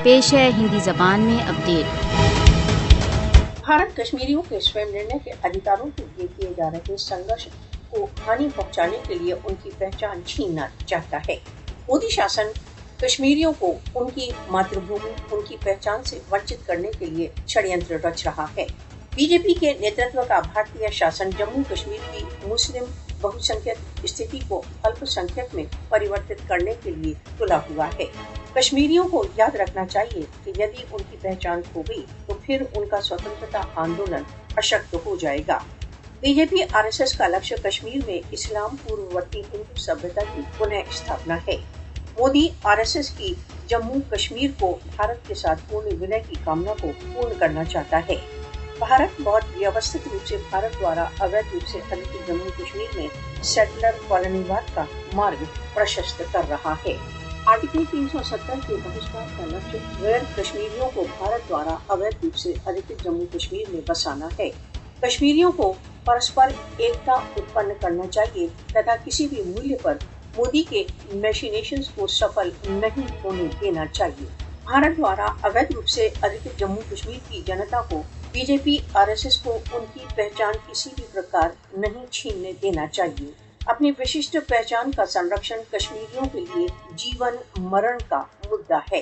पेश है हिंदी जबान में अपडेट। भारत कश्मीरियों के स्वयं निर्णय के अधिकारों के लिए किए जा रहे संघर्ष को हानि पहुंचाने के लिए उनकी पहचान छीनना चाहता है। मोदी शासन कश्मीरियों को उनकी मातृभूमि, उनकी पहचान से वंचित करने के लिए षड्यंत्र रच रहा है। बीजेपी के नेतृत्व का भारतीय शासन जम्मू कश्मीर की मुस्लिम बहुसंख्यक स्थिति को अल्पसंख्यक में परिवर्तित करने के लिए तुला हुआ है। कश्मीरियों को याद रखना चाहिए कि यदि उनकी पहचान खो गई तो फिर उनका स्वतंत्रता आंदोलन अशक्त हो जाएगा। बीजेपी आरएसएस का लक्ष्य कश्मीर में इस्लाम पूर्ववर्ती हिंदू सभ्यता की पुनः स्थापना है। मोदी आरएसएस की जम्मू कश्मीर को भारत के साथ पूर्ण विलय की कामना को पूर्ण करना चाहता है। भारत बहुत व्यवस्थित रूप से भारत द्वारा अवैध रूप से अधिकृत जम्मू कश्मीर में सेटलर कॉलोनीवाद का मार्ग प्रशस्त कर रहा है। आर्टिकल 370 के बहिष्कार का लक्ष्य गैर कश्मीरियों को भारत द्वारा अवैध रूप से अधिकृत जम्मू कश्मीर में बसाना है। कश्मीरियों को परस्पर एकता उत्पन्न करना चाहिए तथा किसी भी मूल्य पर मोदी के मैशिनेशंस को सफल नहीं होने देना चाहिए। भारत द्वारा अवैध रूप से अधिकृत जम्मू कश्मीर की जनता को बीजेपी आरएसएस को उनकी पहचान किसी भी प्रकार नहीं छीनने देना चाहिए। अपनी विशिष्ट पहचान का संरक्षण कश्मीरियों के लिए जीवन मरण का मुद्दा है।